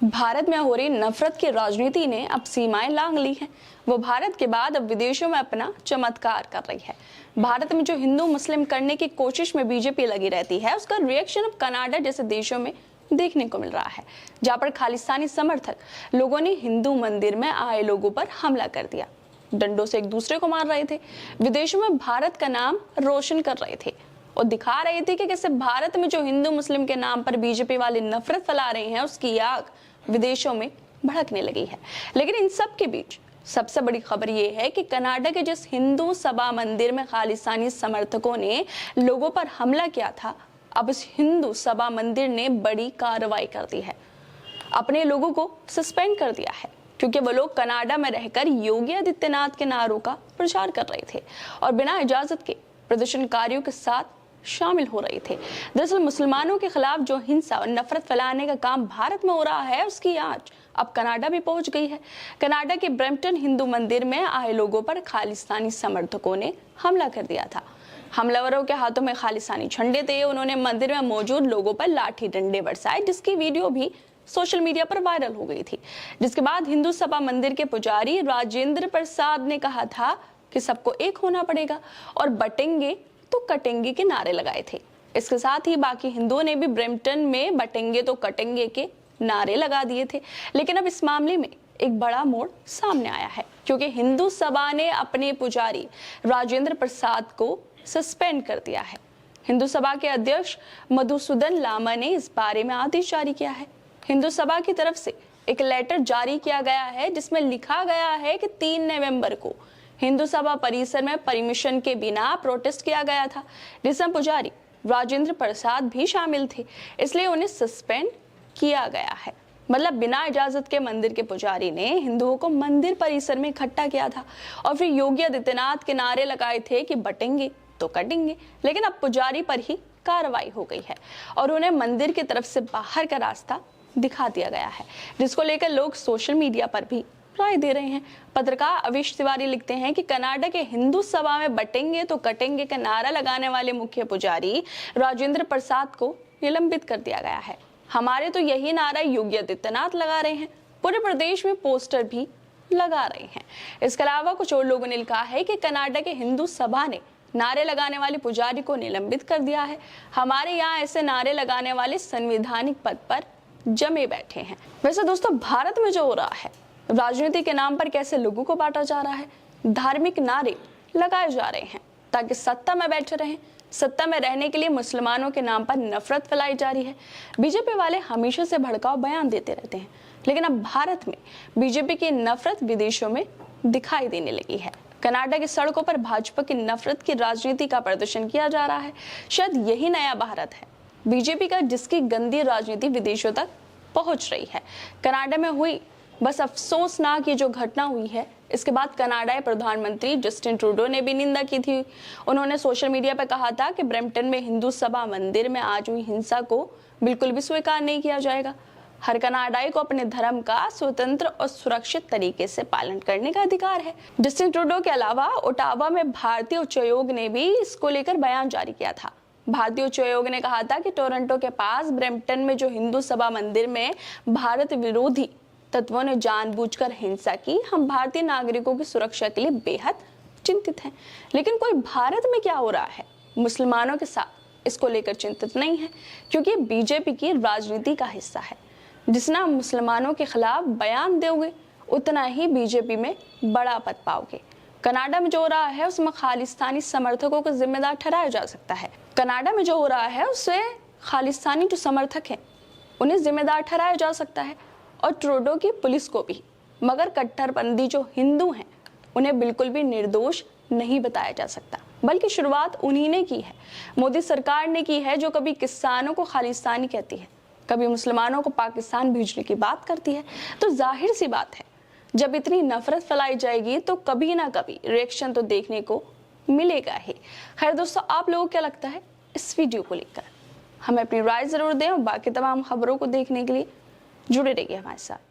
भारत में हो रही नफरत की राजनीति ने अब सीमाएं लांघ ली हैं। वो भारत के बाद अब विदेशों में अपना चमत्कार कर रही है। भारत में जो हिंदू मुस्लिम करने की कोशिश में बीजेपी लगी रहती है, उसका रिएक्शन अब कनाडा जैसे देशों में देखने को मिल रहा है, जहां पर खालिस्तानी समर्थक लोगों ने हिंदू मंदिर में आए लोगों पर हमला कर दिया, डंडों से एक दूसरे को मार रहे थे, विदेशों में भारत का नाम रोशन कर रहे थे और दिखा रहे थे कि कैसे भारत में जो हिंदू मुस्लिम के नाम पर बीजेपी वाले नफरत फैला रहे हैं, उसकी आग विदेशों में भड़कने लगी है। लेकिन इन सब के बीच सबसे बड़ी खबर यह है कि कनाडा के जिस हिंदू सभा मंदिर में खालिस्तानी समर्थकों ने लोगों पर हमला किया था, अब इस हिंदू सभा मंदिर ने बड़ी कार्रवाई कर दी है। अपने लोगों को सस्पेंड कर दिया है क्योंकि वो लोग कनाडा में रहकर योगी आदित्यनाथ के नारों का प्रचार कर रहे थे और बिना इजाजत के प्रदर्शनकारियों के साथ शामिल हो रहे थे। दरअसल मुसलमानों के खिलाफ जो हिंसा और नफरत फैलाने का काम भारत में हो रहा है, उसकी आंच अब कनाडा भी पहुंच गई है। कनाडा के ब्रैम्पटन हिंदू मंदिर में आए लोगों पर खालिस्तानी समर्थकों ने हमला कर दिया था। हमलावरों के हाथों में खालिस्तानी झंडे थे। उन्होंने मंदिर में मौजूद लोगों पर लाठी डंडे बरसाए, जिसकी वीडियो भी सोशल मीडिया पर वायरल हो गई थी। जिसके बाद हिंदू सभा मंदिर के पुजारी राजेंद्र प्रसाद ने कहा था कि सबको एक होना पड़ेगा और बटेंगे तो कटेंगे के नारे लगाए थे। इसके साथ ही बाकी हिंदुओं ने भी ब्रैम्पटन में बटेंगे तो कटेंगे के नारे लगा दिए थे। लेकिन अब इस मामले में एक बड़ा मोड़ सामने आया है, क्योंकि हिंदू सभा ने अपने पुजारी राजेंद्र प्रसाद को सस्पेंड कर दिया है। हिंदू सभा के अध्यक्ष मधुसूदन लामा ने इस बारे में आदेश जारी किया है। हिंदू सभा की तरफ से एक लेटर जारी किया गया है, जिसमें लिखा गया है कि 3 नवंबर को हिंदू सभा परिसर में परमिशन के बिना प्रोटेस्ट किया गया था, जिसमें पुजारी राजेंद्र प्रसाद भी शामिल थे, इसलिए उन्हें सस्पेंड किया गया है। मतलब बिना इजाजत के मंदिर के पुजारी ने हिंदुओं को मंदिर परिसर में इकट्ठा किया था और फिर योगी आदित्यनाथ के नारे लगाए थे कि बटेंगे तो कटेंगे। लेकिन अब पुजारी पर ही कार्रवाई हो गई है और उन्हें मंदिर की तरफ से बाहर का रास्ता दिखा दिया गया है, जिसको लेकर लोग सोशल मीडिया पर भी राय दे रहे हैं। पत्रकार अविश तिवारी लिखते हैं कि कनाडा के हिंदू सभा में बटेंगे तो कटेंगे का नारा लगाने वाले मुख्य पुजारी राजेंद्र प्रसाद को निलंबित कर दिया गया है। हमारे तो यही नारा योगी आदित्यनाथ लगा रहे हैं, पूरे प्रदेश में पोस्टर भी लगा रहे हैं। इसके अलावा कुछ और लोगों ने लिखा है कि कनाडा के हिंदू सभा ने नारे लगाने वाले पुजारी को निलंबित कर दिया है। हमारे यहाँ ऐसे नारे लगाने वाले संवैधानिक पद पर जमे बैठे हैं। वैसे दोस्तों, भारत में जो हो रहा है, राजनीति के नाम पर कैसे लोगों को बांटा जा रहा है, धार्मिक नारे लगाए जा रहे हैं ताकि सत्ता में बैठे रहें, सत्ता में रहने के लिए मुसलमानों के नाम पर नफरत फैलाई जा रही है। बीजेपी वाले हमेशा से भड़काऊ बयान देते रहते हैं, लेकिन अब भारत में बीजेपी की नफरत विदेशों में दिखाई देने लगी है। कनाडा की सड़कों पर भाजपा की नफरत की राजनीति का प्रदर्शन किया जा रहा है। शायद यही नया भारत है बीजेपी का, जिसकी गंदी राजनीति विदेशों तक पहुंच रही है। कनाडा में हुई बस अफसोसनाक ये जो घटना हुई है, इसके बाद कनाडाई प्रधानमंत्री जस्टिन ट्रूडो ने भी निंदा की थी। उन्होंने सोशल मीडिया पर कहा था कि ब्रैम्पटन में हिंदू सभा मंदिर में आज हुई हिंसा को बिल्कुल भी स्वीकार नहीं किया जाएगा। हर कनाडाई को अपने धर्म का स्वतंत्र और सुरक्षित तरीके से पालन करने का अधिकार है। जस्टिन ट्रूडो के अलावा ओटावा में भारतीय उच्चायोग ने भी इसको लेकर बयान जारी किया था। भारतीय उच्चायोग ने कहा था कि टोरंटो के पास ब्रैम्पटन में जो हिंदू सभा मंदिर में भारत विरोधी तत्वों ने जानबूझकर हिंसा की, हम भारतीय नागरिकों की सुरक्षा के लिए बेहद चिंतित हैं। लेकिन कोई भारत में क्या हो रहा है मुसलमानों के साथ, इसको लेकर चिंतित नहीं है, क्योंकि बीजेपी की राजनीति का हिस्सा है। जितना मुसलमानों के खिलाफ बयान दोगे, उतना ही बीजेपी में बड़ा पद पाओगे। कनाडा में जो हो रहा है, उसमें खालिस्तानी समर्थकों को जिम्मेदार ठहराया जा सकता है। कनाडा में जो हो रहा है, उससे खालिस्तानी जो समर्थक हैं, उन्हें जिम्मेदार ठहराया जा सकता है और ट्रूडो की पुलिस को भी। मगर कट्टरपंथी जो हिंदू हैं, उन्हें बिल्कुल भी निर्दोष नहीं बताया जा सकता, बल्कि शुरुआत उन्हीं ने की है। मोदी सरकार ने की है, जो कभी किसानों को खालिस्तानी कहती है, कभी मुसलमानों को पाकिस्तान भेजने की बात करती है। तो जाहिर सी बात है, जब इतनी नफरत फैलाई जाएगी तो कभी ना कभी रिएक्शन तो देखने को मिलेगा ही। खैर दोस्तों, आप लोगों को क्या लगता है इस वीडियो को लेकर? हमें अपनी राय जरूर दें और बाकी तमाम खबरों को देखने के लिए जुड़े रहिए हमारे साथ।